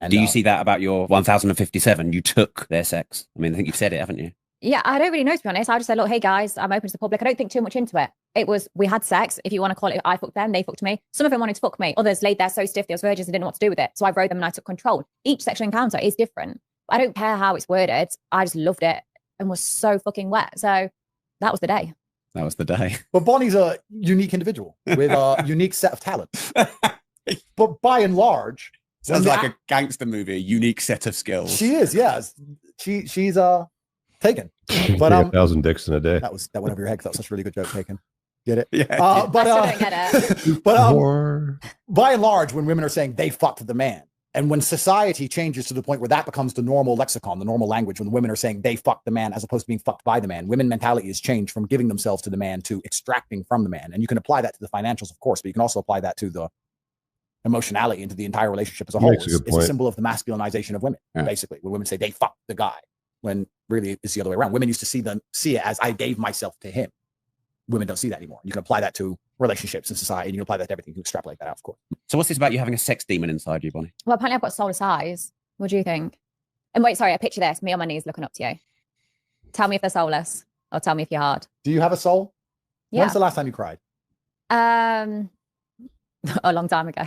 And do you see that about your 1057? You took their sex. I mean, I think you've said it, haven't you? Yeah, I don't really know, to be honest. I just said, look, hey guys, I'm open to the public. I don't think too much into it. It was, we had sex. If you want to call it, I fucked them, they fucked me. Some of them wanted to fuck me. Others laid there so stiff, they was virgins and didn't know what to do with it. So I rode them and I took control. Each sexual encounter is different. I don't care how it's worded. I just loved it and was so fucking wet. So that was the day. That was the day. But Bonnie's a unique individual with a unique set of talents. But by and large, sounds like a gangster movie, a unique set of skills. She is, yes. She's taken. But 1,000 dicks in a day. That went over your head because that was such a really good joke, Taken. Get it? Yeah. But I still don't get it. But by and large, when women are saying they fucked the man, and when society changes to the point where that becomes the normal lexicon, the normal language, when women are saying they fucked the man as opposed to being fucked by the man, women mentality has changed from giving themselves to the man to extracting from the man. And you can apply that to the financials, of course, but you can also apply that to the emotionality into the entire relationship as a whole. It's a symbol of the masculinization of women, basically, when women say they fucked the guy, when really it's the other way around. Women used to see it as I gave myself to him. Women don't see that anymore. You can apply that to relationships in society, and you can apply that to everything. You can extrapolate that out, of course. So what's this about you having a sex demon inside you, Bonnie? Well, apparently I've got soulless eyes. What do you think? And wait, sorry, I picture this. Me on my knees looking up to you. Tell me if they're soulless, or tell me if you're hard. Do you have a soul? Yeah. When's the last time you cried? A long time ago.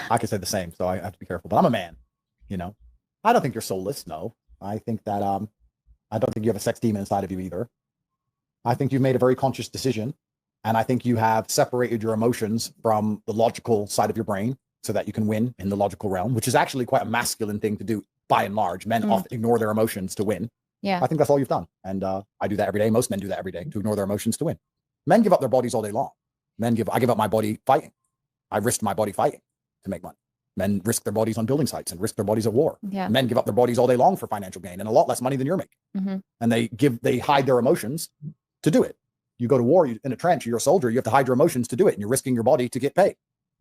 I could say the same, so I have to be careful. But I'm a man, you know. I don't think you're soulless, no. I think that I don't think you have a sex demon inside of you either. I think you've made a very conscious decision, and I think you have separated your emotions from the logical side of your brain so that you can win in the logical realm, which is actually quite a masculine thing to do by and large. Men often ignore their emotions to win. Yeah. I think that's all you've done. And I do that every day. Most men do that every day, to ignore their emotions to win. Men give up their bodies all day long. I give up my body fighting. I risked my body fighting to make money. Men risk their bodies on building sites and risk their bodies at war. Yeah. Men give up their bodies all day long for financial gain and a lot less money than you're making. And they hide their emotions to do it. You go to war in a trench, you're a soldier, you have to hide your emotions to do it, and you're risking your body to get paid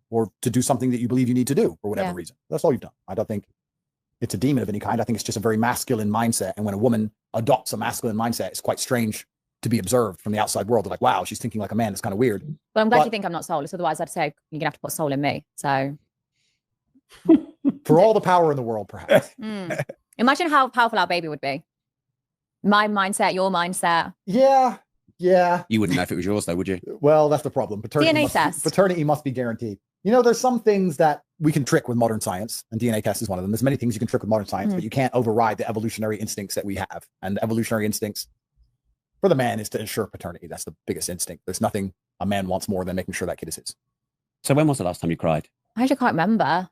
or to do something that you believe you need to do for whatever reason. That's all you've done. I don't think it's a demon of any kind. I think it's just a very masculine mindset. And when a woman adopts a masculine mindset, it's quite strange to be observed from the outside world. They're like, wow, she's thinking like a man. It's kind of weird. Well, I'm glad you think I'm not soulless. Otherwise, I'd say you're gonna have to put soul in me. So for all the power in the world, perhaps. Imagine how powerful our baby would be. My mindset, your mindset. Yeah. You wouldn't know if it was yours, though, would you? Well, that's the problem. Paternity must be guaranteed. You know, there's some things that we can trick with modern science, and DNA test is one of them. There's many things you can trick with modern science, but you can't override the evolutionary instincts that we have. And the evolutionary instincts for the man is to ensure paternity. That's the biggest instinct. There's nothing a man wants more than making sure that kid is his. So when was the last time you cried? I actually can't remember.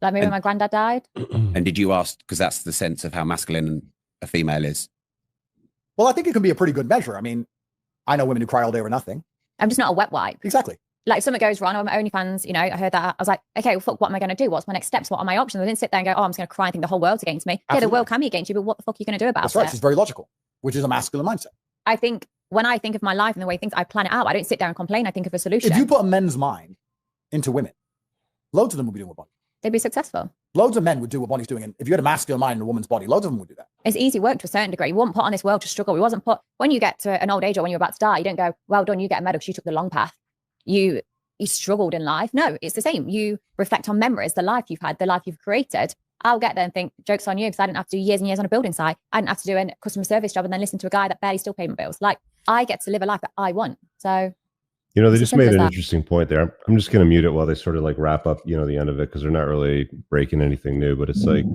Like maybe when my granddad died. And did you ask, because that's the sense of how masculine a female is? Well, I think it can be a pretty good measure. I mean, I know women who cry all day over nothing. I'm just not a wet wipe. Exactly. Like if something goes wrong on my OnlyFans, you know, I heard that. I was like, okay, well, fuck, what am I going to do? What's my next steps? What are my options? I didn't sit there and go, oh, I'm just going to cry and think the whole world's against me. Absolutely. Yeah, the world can be against you, but what the fuck are you going to do about it? That's right. She's very logical, which is a masculine mindset. I think when I think of my life and the way things, I plan it out. I don't sit there and complain. I think of a solution. If you put a men's mind into women, loads of them would be doing what Bonnie. They'd be successful. Loads of men would do what Bonnie's doing. And if you had a masculine mind in a woman's body, loads of them would do that. It's easy work to a certain degree. You weren't put on this world to struggle. We wasn't put, when you get to an old age or when you're about to die, you don't go, well done, you get a medal because you took the long path. You struggled in life. No, it's the same. You reflect on memories, the life you've had, the life you've created. I'll get there and think, joke's on you, because I didn't have to do years and years on a building site. I didn't have to do a customer service job and then listen to a guy that barely still paid my bills. Like, I get to live a life that I want. So, you know, they just made an interesting point there. I'm just going to mute it while they sort of like wrap up, you know, the end of it, because they're not really breaking anything new. But it's like,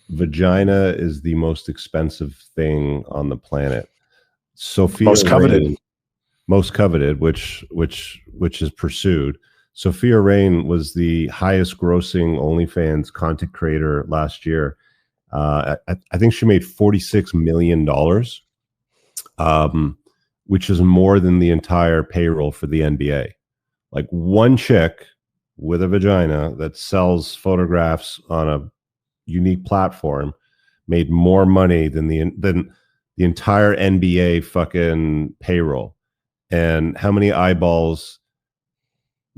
vagina is the most expensive thing on the planet. Sophia most coveted, which is pursued. Sophia Rain was the highest grossing OnlyFans content creator last year. I think she made $46 million, which is more than the entire payroll for the NBA. Like one chick with a vagina that sells photographs on a unique platform made more money than the entire NBA fucking payroll. And how many eyeballs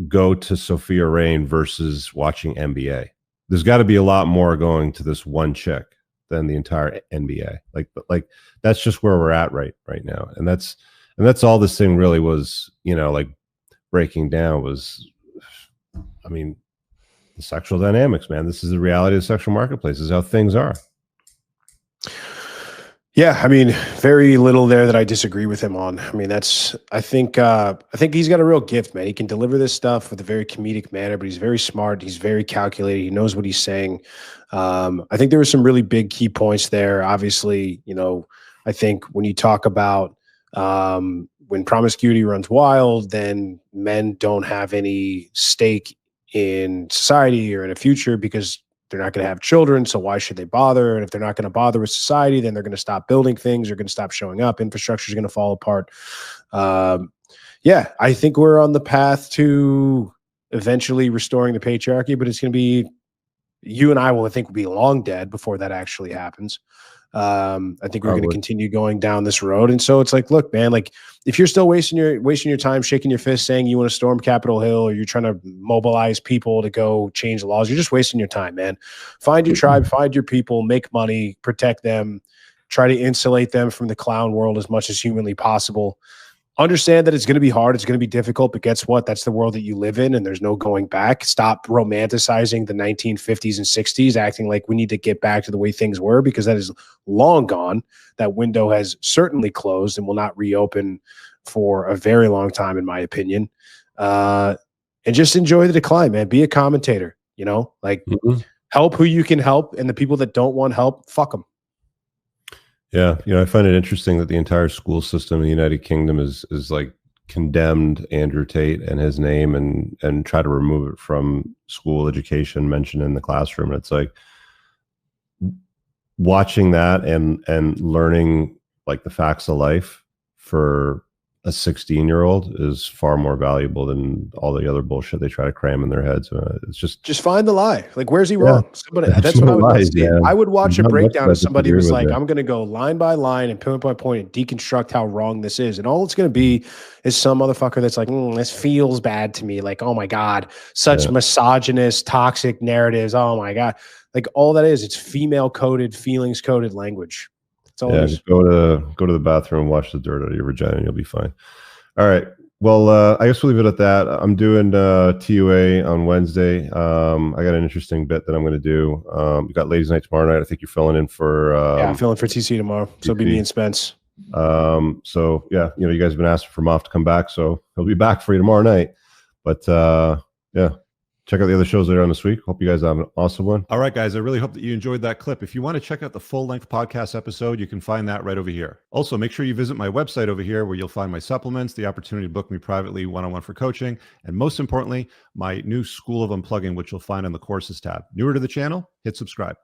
go to Sophia Rain versus watching NBA? There's got to be a lot more going to this one chick than the entire NBA. Like that's just where we're at right now. And that's all this thing really was, you know, like breaking down was, I mean, the sexual dynamics, man. This is the reality of the sexual marketplace. This is how things are. Yeah, I mean, very little there that I disagree with him on. I mean, I think he's got a real gift, man. He can deliver this stuff with a very comedic manner, but he's very smart. He's very calculated. He knows what he's saying. I think there were some really big key points there. Obviously, I think when you talk about when promiscuity runs wild, then men don't have any stake in society or in a future because they're not going to have children. So why should they bother? And if they're not going to bother with society, then they're going to stop building things. They're going to stop showing up. Infrastructure is going to fall apart. Yeah, I think we're on the path to eventually restoring the patriarchy, but it's going to be, you and I will be long dead before that actually happens. I think we're going to continue going down this road. And so it's like, look, man, like if you're still wasting your time, shaking your fist, saying you want to storm Capitol Hill, or you're trying to mobilize people to go change the laws, you're just wasting your time, man. Find your tribe, find your people, make money, protect them, try to insulate them from the clown world as much as humanly possible. Understand that it's going to be hard. It's going to be difficult, but guess what? That's the world that you live in, and there's no going back. Stop romanticizing the 1950s and 60s, acting like we need to get back to the way things were, because that is long gone. That window has certainly closed and will not reopen for a very long time, in my opinion. And just enjoy the decline, man. Be a commentator, help who you can help, and the people that don't want help, fuck them. Yeah, I find it interesting that the entire school system in the United Kingdom is like condemned Andrew Tate and his name and try to remove it from school education mentioned in the classroom. And it's like watching that and learning like the facts of life for a 16-year-old is far more valuable than all the other bullshit they try to cram in their heads. It's just find the lie. Like, where's he wrong? That's what I would love to see. I would watch a breakdown of somebody who was like, I'm going to go line by line and point by point and deconstruct how wrong this is. And all it's going to be is some motherfucker that's like, this feels bad to me. Like, oh my God, such misogynist, toxic narratives. Oh my God. Like, all that is, it's female coded, feelings coded language. Just go to the bathroom and wash the dirt out of your vagina and you'll be fine. All right. Well, I guess we'll leave it at that. I'm doing TUA on Wednesday. I got an interesting bit that I'm going to do. We got ladies' night tomorrow night. I think you're filling in for I'm filling for TC tomorrow. So it'll be me and Spence. So yeah, you guys have been asking for Moff to come back, so he'll be back for you tomorrow night. But yeah. Check out the other shows later on this week. Hope you guys have an awesome one. All right, guys. I really hope that you enjoyed that clip. If you want to check out the full-length podcast episode, you can find that right over here. Also, make sure you visit my website over here where you'll find my supplements, the opportunity to book me privately one-on-one for coaching, and most importantly, my new School of Unplugging, which you'll find on the Courses tab. Newer to the channel? Hit subscribe.